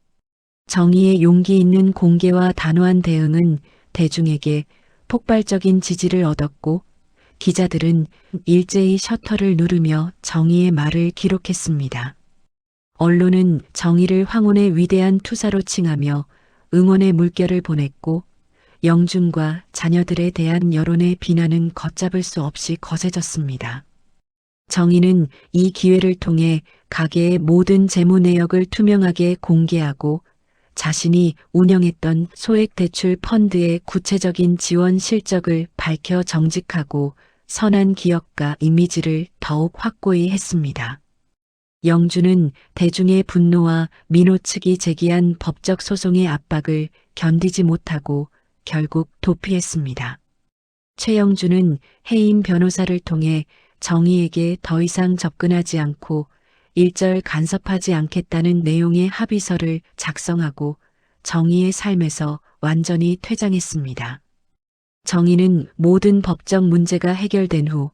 정의의 용기 있는 공개와 단호한 대응은 대중에게 폭발적인 지지를 얻었고 기자들은 일제히 셔터를 누르며 정의의 말을 기록했습니다. 언론은 정의를 황혼의 위대한 투사로 칭하며 응원의 물결을 보냈고 영준과 자녀들에 대한 여론의 비난은 걷잡을 수 없이 거세졌습니다. 정의는 이 기회를 통해 가게의 모든 재무 내역을 투명하게 공개하고 자신이 운영했던 소액대출 펀드의 구체적인 지원 실적을 밝혀 정직하고 선한 기업가 이미지를 더욱 확고히 했습니다. 영주는 대중의 분노와 민호 측이 제기한 법적 소송의 압박을 견디지 못하고 결국 도피했습니다. 최영주는 해임 변호사를 통해 정의에게 더 이상 접근하지 않고 일절 간섭하지 않겠다는 내용의 합의서를 작성하고 정의의 삶에서 완전히 퇴장했습니다. 정의는 모든 법적 문제가 해결된 후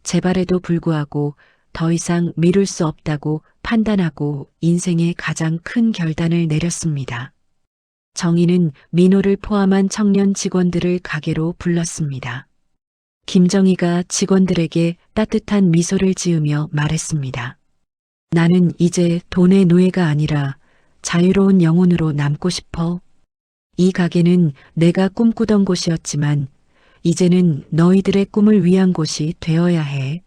재발에도 불구하고 더 이상 미룰 수 없다고 판단하고 인생의 가장 큰 결단을 내렸습니다. 정의는 민호를 포함한 청년 직원들을 가게로 불렀습니다. 김정희가 직원들에게 따뜻한 미소를 지으며 말했습니다. 나는 이제 돈의 노예가 아니라 자유로운 영혼으로 남고 싶어. 이 가게는 내가 꿈꾸던 곳이었지만 이제는 너희들의 꿈을 위한 곳이 되어야 해.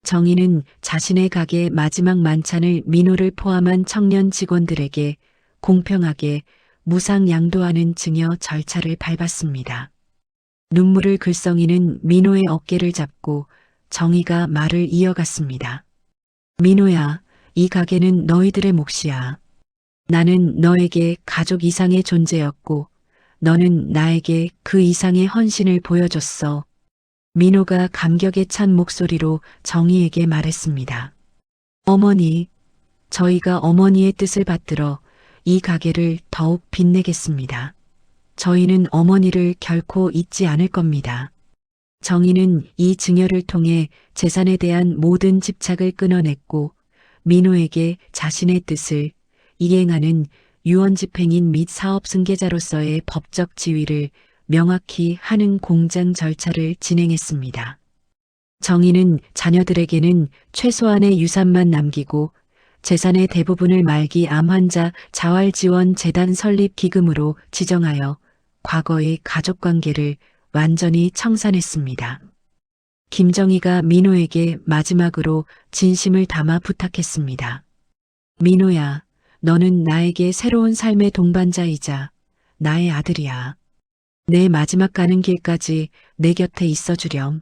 정의는 자신의 가게의 마지막 만찬을 민호를 포함한 청년 직원들에게 공평하게 무상 양도하는 증여 절차를 밟았습니다. 눈물을 글썽이는 민호의 어깨를 잡고 정의가 말을 이어갔습니다. 민호야, 이 가게는 너희들의 몫이야. 나는 너에게 가족 이상의 존재였고 너는 나에게 그 이상의 헌신을 보여줬어. 민호가 감격에 찬 목소리로 정의에게 말했습니다. 어머니, 저희가 어머니의 뜻을 받들어 이 가게를 더욱 빛내겠습니다. 저희는 어머니를 결코 잊지 않을 겁니다. 정의는 이 증여를 통해 재산에 대한 모든 집착을 끊어냈고 민호에게 자신의 뜻을 이행하는 유언집행인 및 사업 승계자로서의 법적 지위를 명확히 하는 공장 절차를 진행했습니다. 정의는 자녀들에게는 최소한의 유산만 남기고 재산의 대부분을 말기 암 환자 자활지원 재단 설립 기금으로 지정하여 과거의 가족관계를 완전히 청산했습니다. 김정희가 민호에게 마지막으로 진심을 담아 부탁했습니다. 민호야, 너는 나에게 새로운 삶의 동반자이자 나의 아들이야. 내 마지막 가는 길까지 내 곁에 있어주렴.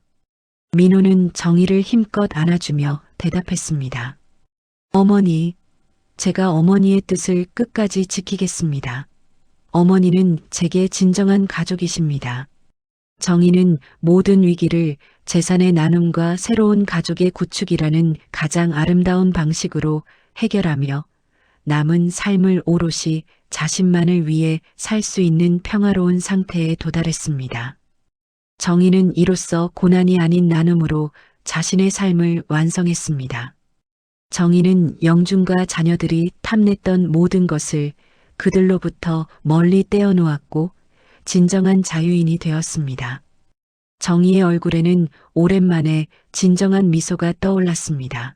민호는 정의를 힘껏 안아주며 대답했습니다. 어머니, 제가 어머니의 뜻을 끝까지 지키겠습니다. 어머니는 제게 진정한 가족이십니다. 정의는 모든 위기를 재산의 나눔과 새로운 가족의 구축이라는 가장 아름다운 방식으로 해결하며 남은 삶을 오롯이 자신만을 위해 살 수 있는 평화로운 상태에 도달했습니다. 정의는 이로써 고난이 아닌 나눔으로 자신의 삶을 완성했습니다. 정의는 영준과 자녀들이 탐냈던 모든 것을 그들로부터 멀리 떼어놓았고 진정한 자유인이 되었습니다. 정의의 얼굴에는 오랜만에 진정한 미소가 떠올랐습니다.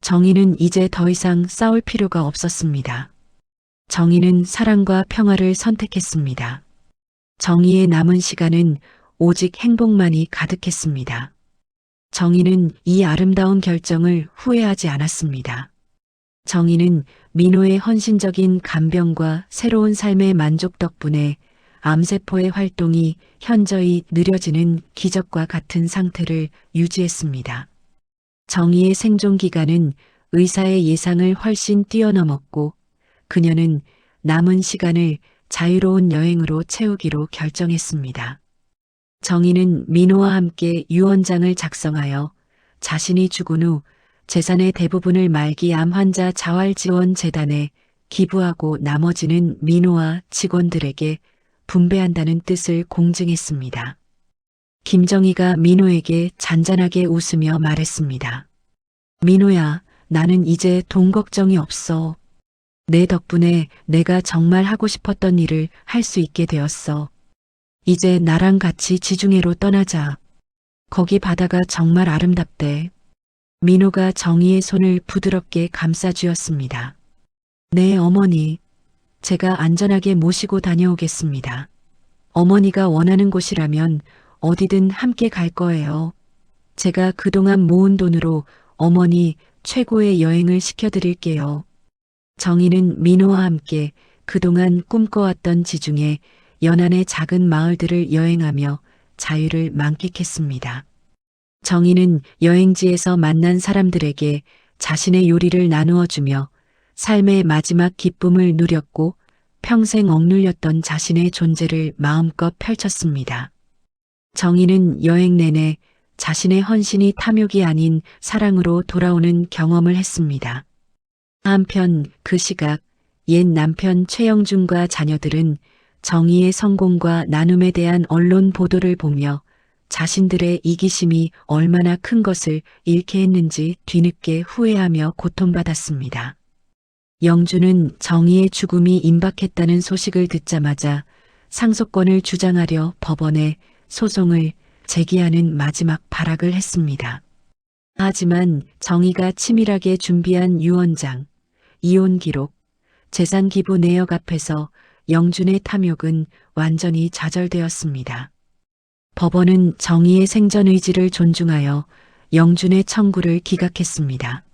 정의는 이제 더 이상 싸울 필요가 없었습니다. 정의는 사랑과 평화를 선택했습니다. 정의의 남은 시간은 오직 행복만이 가득했습니다. 정의는 이 아름다운 결정을 후회하지 않았습니다. 정희는 민호의 헌신적인 간병과 새로운 삶의 만족 덕분에 암세포의 활동이 현저히 느려지는 기적과 같은 상태를 유지했습니다. 정희의 생존 기간은 의사의 예상을 훨씬 뛰어넘었고 그녀는 남은 시간을 자유로운 여행으로 채우기로 결정했습니다. 정희는 민호와 함께 유언장을 작성하여 자신이 죽은 후 재산의 대부분을 말기 암 환자 자활지원재단에 기부하고 나머지는 민호와 직원들에게 분배한다는 뜻을 공증했습니다. 김정희가 민호에게 잔잔하게 웃으며 말했습니다. 민호야, 나는 이제 돈 걱정이 없어. 내 덕분에 내가 정말 하고 싶었던 일을 할 수 있게 되었어. 이제 나랑 같이 지중해로 떠나자. 거기 바다가 정말 아름답대. 민호가 정희의 손을 부드럽게 감싸주었습니다. 네, 어머니. 제가 안전하게 모시고 다녀오겠습니다. 어머니가 원하는 곳이라면 어디든 함께 갈 거예요. 제가 그동안 모은 돈으로 어머니 최고의 여행을 시켜드릴게요. 정희는 민호와 함께 그동안 꿈꿔왔던 지중해 연안의 작은 마을들을 여행하며 자유를 만끽했습니다. 정희는 여행지에서 만난 사람들에게 자신의 요리를 나누어 주며 삶의 마지막 기쁨을 누렸고 평생 억눌렸던 자신의 존재를 마음껏 펼쳤습니다. 정희는 여행 내내 자신의 헌신이 탐욕이 아닌 사랑으로 돌아오는 경험을 했습니다. 한편 그 시각 옛 남편 최영준과 자녀들은 정희의 성공과 나눔에 대한 언론 보도를 보며 자신들의 이기심이 얼마나 큰 것을 잃게 했는지 뒤늦게 후회하며 고통받았습니다. 영주는 정희의 죽음이 임박했다는 소식을 듣자마자 상속권을 주장하려 법원에 소송을 제기하는 마지막 발악을 했습니다. 하지만 정희가 치밀하게 준비한 유언장, 이혼 기록, 재산 기부 내역 앞에서 영준의 탐욕은 완전히 좌절되었습니다. 법원은 정희의 생전 의지를 존중하여 영준의 청구를 기각했습니다.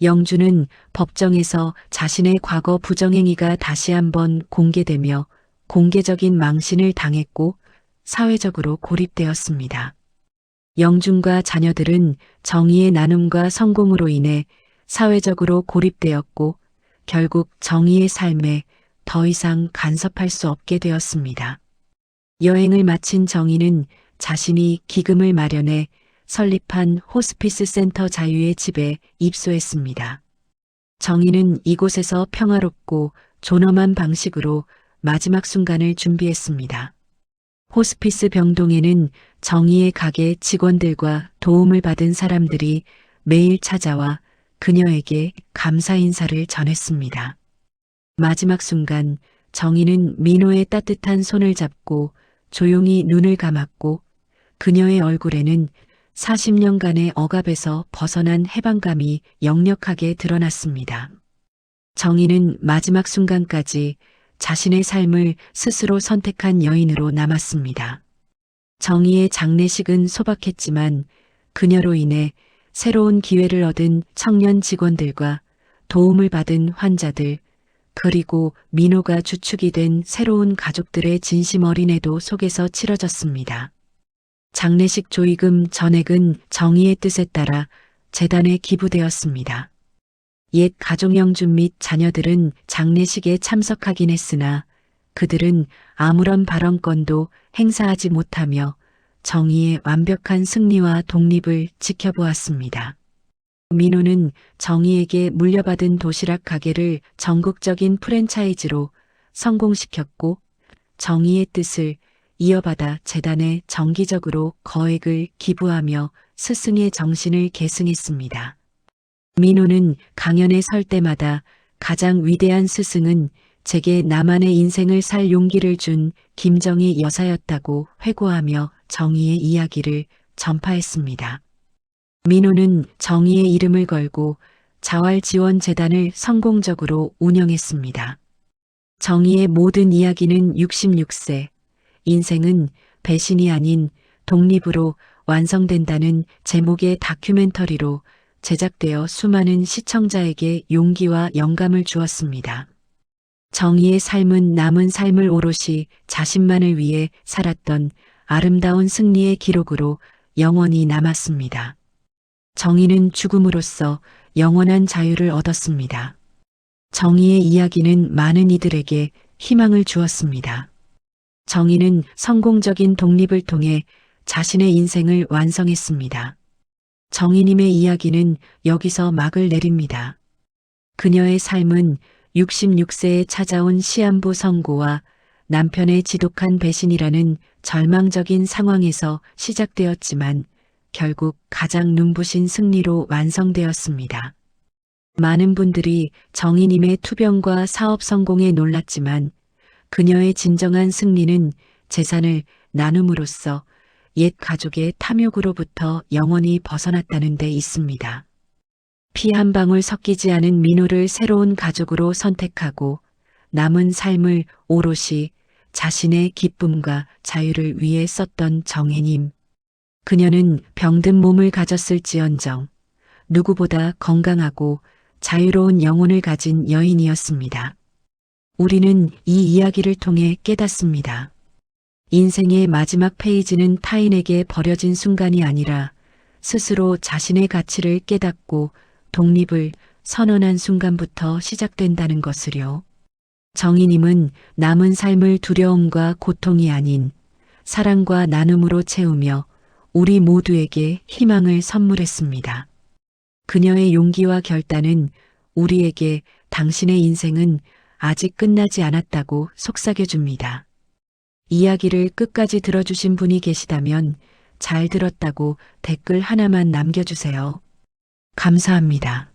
영준은 법정에서 자신의 과거 부정행위가 다시 한번 공개되며 공개적인 망신을 당했고 사회적으로 고립되었습니다. 영준과 자녀들은 정희의 나눔과 성공으로 인해 사회적으로 고립되었고 결국 정희의 삶에 더 이상 간섭할 수 없게 되었습니다. 여행을 마친 정희는 자신이 기금을 마련해 설립한 호스피스 센터 자유의 집에 입소했습니다. 정희는 이곳에서 평화롭고 존엄한 방식으로 마지막 순간을 준비했습니다. 호스피스 병동에는 정희의 가게 직원들과 도움을 받은 사람들이 매일 찾아와 그녀에게 감사 인사를 전했습니다. 마지막 순간 정희는 민호의 따뜻한 손을 잡고 조용히 눈을 감았고 그녀의 얼굴에는 40년간의 억압에서 벗어난 해방감이 역력하게 드러났습니다. 정희는 마지막 순간까지 자신의 삶을 스스로 선택한 여인으로 남았습니다. 정희의 장례식은 소박했지만 그녀로 인해 새로운 기회를 얻은 청년 직원들과 도움을 받은 환자들, 그리고 민호가 주축이 된 새로운 가족들의 진심 어린 애도 속에서 치러졌습니다. 장례식 조의금 전액은 정희의 뜻에 따라 재단에 기부되었습니다. 옛 가족 영준 및 자녀들은 장례식에 참석하긴 했으나 그들은 아무런 발언권도 행사하지 못하며 정희의 완벽한 승리와 독립을 지켜보았습니다. 민호는 정희에게 물려받은 도시락 가게를 전국적인 프랜차이즈로 성공시켰고 정희의 뜻을 이어받아 재단에 정기적으로 거액을 기부하며 스승의 정신을 계승했습니다. 민호는 강연에 설 때마다 가장 위대한 스승은 제게 나만의 인생을 살 용기를 준 김정희 여사였다고 회고하며 정희의 이야기를 전파했습니다. 민호는 정희의 이름을 걸고 자활지원재단을 성공적으로 운영했습니다. 정희의 모든 이야기는 66세, 인생은 배신이 아닌 독립으로 완성된다는 제목의 다큐멘터리로 제작되어 수많은 시청자에게 용기와 영감을 주었습니다. 정의의 삶은 남은 삶을 오롯이 자신만을 위해 살았던 아름다운 승리의 기록으로 영원히 남았습니다. 정의는 죽음으로써 영원한 자유를 얻었습니다. 정의의 이야기는 많은 이들에게 희망을 주었습니다. 정의는 성공적인 독립을 통해 자신의 인생을 완성했습니다. 정의님의 이야기는 여기서 막을 내립니다. 그녀의 삶은 66세에 찾아온 시한부 선고와 남편의 지독한 배신이라는 절망적인 상황에서 시작되었지만 결국 가장 눈부신 승리로 완성되었습니다. 많은 분들이 정의님의 투병과 사업 성공에 놀랐지만 그녀의 진정한 승리는 재산을 나눔으로써 옛 가족의 탐욕으로부터 영원히 벗어났다는 데 있습니다. 피 한 방울 섞이지 않은 민호를 새로운 가족으로 선택하고 남은 삶을 오롯이 자신의 기쁨과 자유를 위해 썼던 정혜님. 그녀는 병든 몸을 가졌을지언정 누구보다 건강하고 자유로운 영혼을 가진 여인이었습니다. 우리는 이 이야기를 통해 깨닫습니다. 인생의 마지막 페이지는 타인에게 버려진 순간이 아니라 스스로 자신의 가치를 깨닫고 독립을 선언한 순간부터 시작된다는 것을요. 정희님은 남은 삶을 두려움과 고통이 아닌 사랑과 나눔으로 채우며 우리 모두에게 희망을 선물했습니다. 그녀의 용기와 결단은 우리에게 당신의 인생은 아직 끝나지 않았다고 속삭여줍니다. 이야기를 끝까지 들어주신 분이 계시다면 잘 들었다고 댓글 하나만 남겨주세요. 감사합니다.